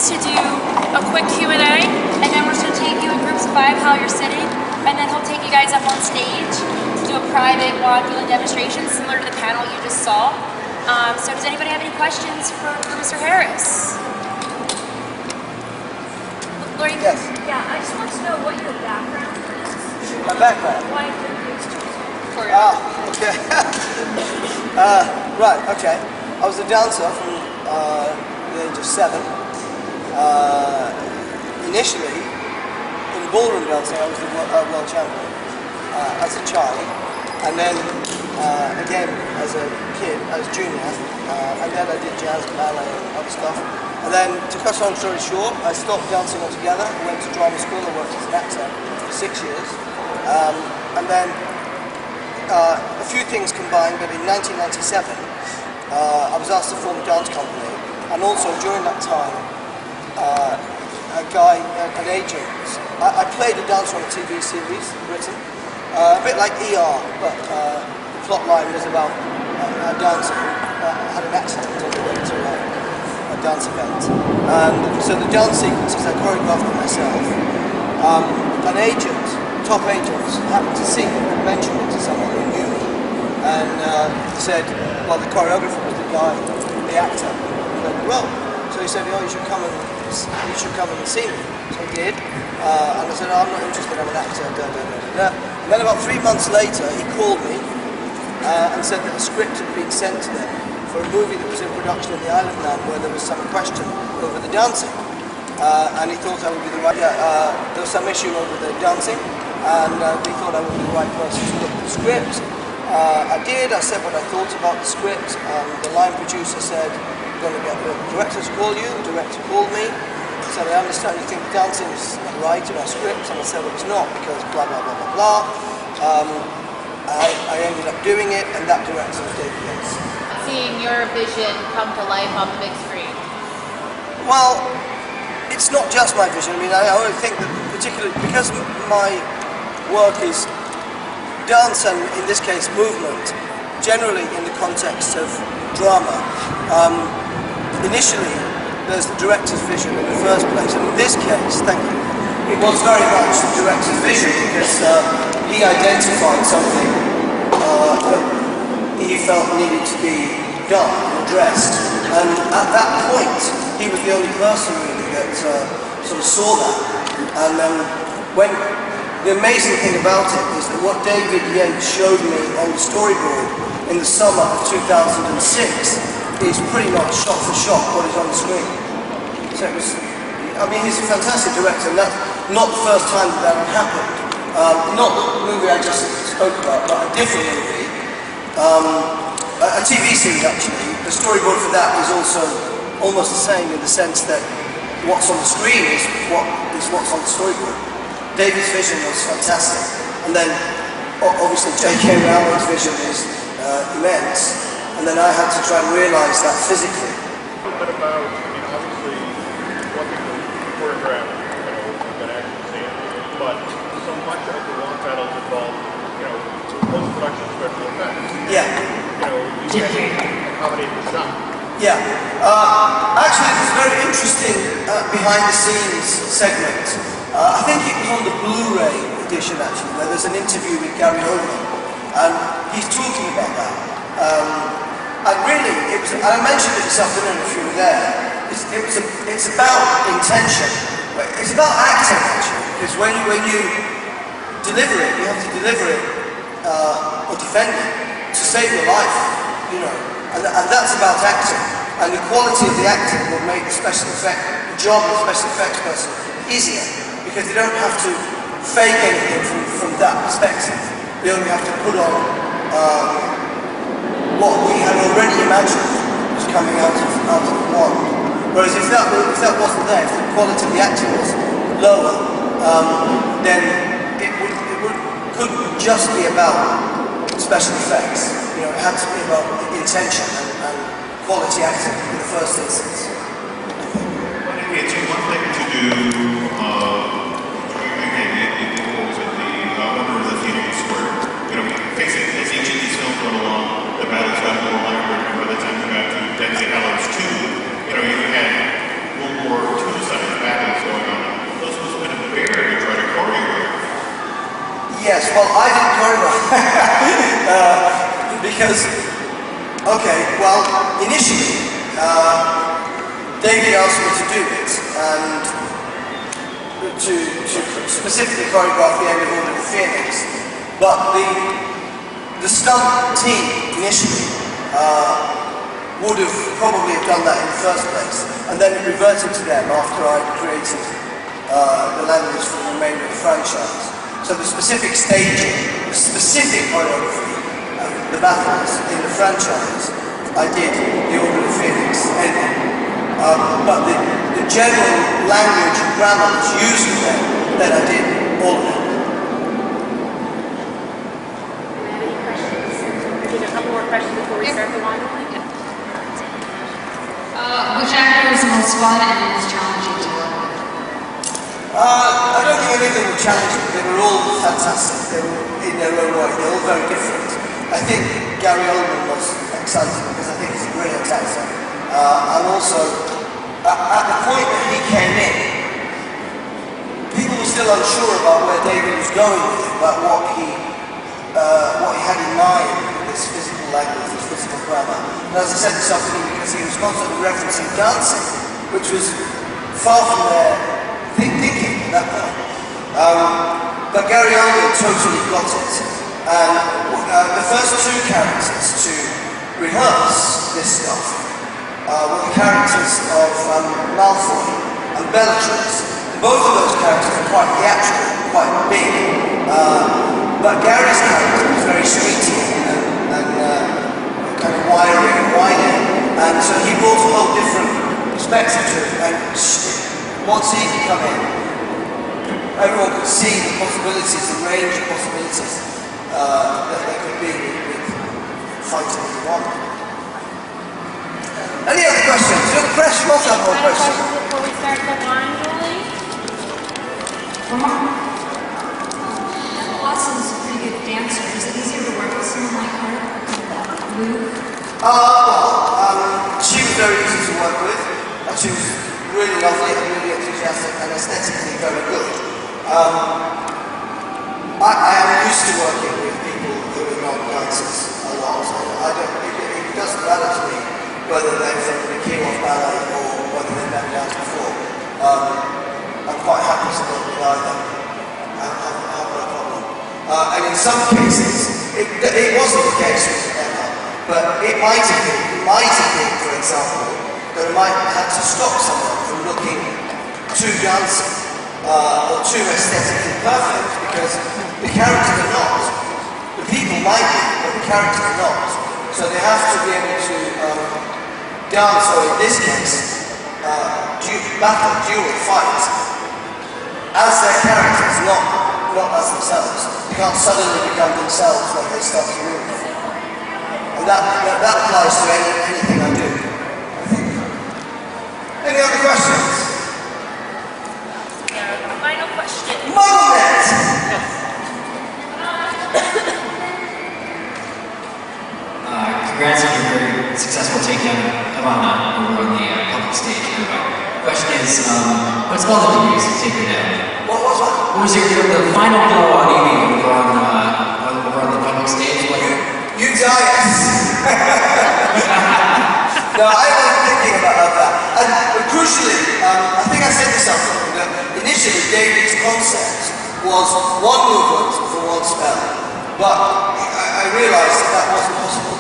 seconds to do a quick Q&A, and then we're just going to take you in groups of 5 how you're sitting, and then he'll take you guys up on stage to do a private vaudeville demonstration similar to the panel you just saw. So does anybody have any questions for Mr. Harris? Lori? Yes. Yeah, I just want to know what your background is. My background? Why you're choosing okay. Right, okay. I was a dancer from the age of 7. Initially, in ballroom dancing, I was the world champion as a child, and then again as a kid, as junior, and then I did jazz, ballet, and other stuff. And then, to cut a long story short, I stopped dancing altogether. I went to drama school. I worked as an actor for 6 years, and then a few things combined. But in 1997, I was asked to form a dance company, and also during that time, an agent. I played a dancer on a TV series in Britain, a bit like ER, but the plot line was about a dancer who had an accident on the way to a dance event. And so the dance sequences I choreographed them myself. An agent, top agent, happened to see it and mentioned it to someone who knew me, and said, well, the choreographer was the guy, the actor. So he said, oh, you should come and see me. So he did, and I said, oh, I'm not interested, I'm an actor, And then about 3 months later, he called me and said that a script had been sent to them for a movie that was in production in the Isle of Man where there was some question over the dancing. And he thought I would be the right, there was some issue over the dancing, and he thought I would be the right person to look at the script. I did, I said what I thought about the script, and the line producer said, I'm going to get the director to call you. The director called me, said, I understand you think dancing is not right in our script, and I said, well, it's not, because blah, blah, blah, blah, blah. I ended up doing it, and that director was David Yates. Seeing your vision come to life on the big screen? Well, it's not just my vision. I mean, I always think that particularly because my work is dance and, in this case, movement, generally in the context of drama, initially there's the director's vision in the first place. And in this case, thank you, it was very much the director's vision because he identified something that he felt needed to be done and addressed. And at that point, he was the only person really that sort of saw that. And when the amazing thing about it is that what David Yates showed me on the storyboard in the summer of 2006 is pretty much shot for shot what is on the screen. So it was, I mean, he's a fantastic director, and that's not the first time that had happened. Not the movie I just spoke about, but a different movie. A TV series actually. The storyboard for that is also almost the same in the sense that what's on the screen is what's on the storyboard. David's vision was fantastic, and then obviously J.K. Rowling's vision is immense, and then I had to try and realise that physically. A little bit about, obviously, one thing to choreograph, an action scene, but so much of the long titles involve, post-production special effects. Yeah. You can accommodate the shot. Yeah. Actually, there's a very interesting behind-the-scenes segment. I think it was on the Blu-ray edition, actually, where there's an interview with Gary Oldman, and he's talking about that. And really, and I mentioned it this afternoon if you were there, it's about intention. It's about acting, actually, because when you deliver it, you have to deliver it or defend it to save your life, and that's about acting. And the quality of the acting will make the job of the special effects person easier, because they don't have to fake anything from that perspective. They only have to put on what we had already imagined was coming out of the wand. Whereas if that wasn't there, if the quality of the acting was lower, then it couldn't just be about special effects. It had to be about intention and quality acting in the first instance. It's one thing to do, again, what was it, the Wonder of the Phoenix, where, face it, as each of these films went along, the battles got more elaborate, and by the time you got to Deadly Hallows 2, you had World War II I didn't choreograph. Because, okay, well, initially, David asked me to do it, and to specifically choreograph the end of Order of the Phoenix. But the stunt team initially would have probably done that in the first place, and then it reverted to them after I created the language for the remainder of the franchise. So the specific staging, the specific choreography, the battles in the franchise, I did the Order of the Phoenix ending. But the general language and grammar that's used in them, then I did all of it. A couple more questions before we start the line. Which actor was the most fun and most challenging to work with? I don't think any of them were challenging. They were all fantastic. They were in their own way. They're all very different. I think Gary Oldman was exciting because I think he's a brilliant actor. And also, at the point that he came in, people were still unsure about where David was going with it, about what he had in mind with this physical language, this physical grammar. And as I said this afternoon, because he was constantly referencing dancing, which was far from their thinking at that point. But Gary Oldman totally got it. And the first two characters to rehearse this stuff were the characters of Malfoy and Bellatrix. Both of those characters are quite theatrical, quite big. But Gary's character was very streety and kind of wiry and whiny. And so he brought a whole different perspective to it. And once he could come in, everyone could see the possibilities, the range of possibilities that there could be with fighting as one. Any other questions? You're the press, you must have more questions. Before we start the line, Julie? Watson's a pretty good dancer. Is it easier to work with someone like her? Luke? She was very easy to work with. And she was really lovely and really enthusiastic and aesthetically very good. I am used to working with people who are not dancers a lot. It doesn't matter to me whether they've done the Kirov ballet or whether they've never danced before. I'm quite happy to work with either. I have no problem. And in some cases, it wasn't the case with Emma, but it might have been, for example, that I might have had to stop someone from looking too dancing or too aesthetically perfect, because the characters are not. The people might be, but the characters are not. So they have to be able to dance, or in this case, battle, duel, fight, as their characters, not as themselves. They can't suddenly become themselves when they start to move. And that applies to anything I do, I think. Any other questions? Final question. Moment! Congrats on your very successful takedown of Anna over on the public stage. The question is, what spell did you use to take her down? What was that? What was the final blow on Amy over on the public stage? You die. No, I wasn't thinking about that. And crucially, I think I said this afternoon, that initially David's concept was one movement for one spell. But I realised that wasn't possible.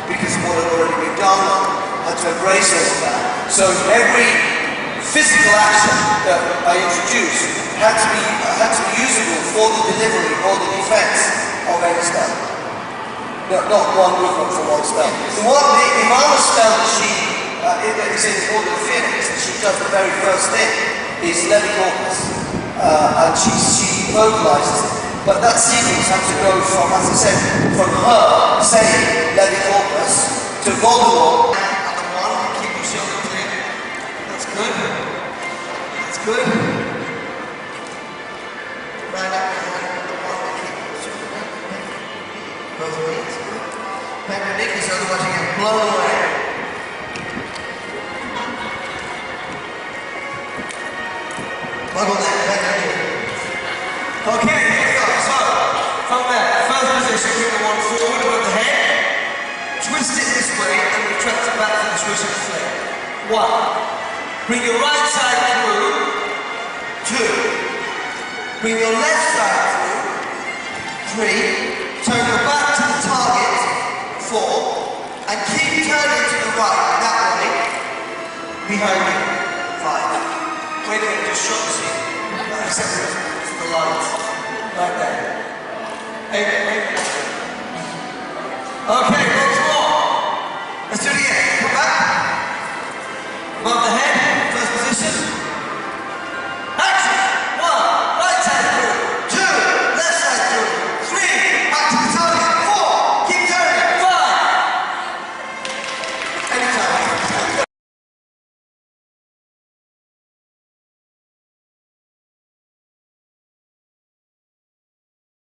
Because of what had already been done, I had to embrace all of that. So every physical action that I introduced had to be usable for the delivery or the defense of any spell. Not one movement for one spell. The Imama spell that is in Order of the Phoenix, that she does the very first thing, is Levi Corpus. And she vocalizes it. But that sequence had to go from, as I said, from her saying Levi Corpus to Voldemort. And the one, keep your shoulder clear. That's good. That's good. Right up behind the one, keep your shoulder clear. Both ways. Perpendicular, otherwise you get blown away. Bubble that, perpendicular. Okay, here we go. So. 360 flick. 1. Bring your right side through. 2. Bring your left side through. 3. Turn your back to the target. 4. And keep turning to the right that way. Behind you. 5. Wait a minute, just shot the scene. Except for the lights. Right there. Amen.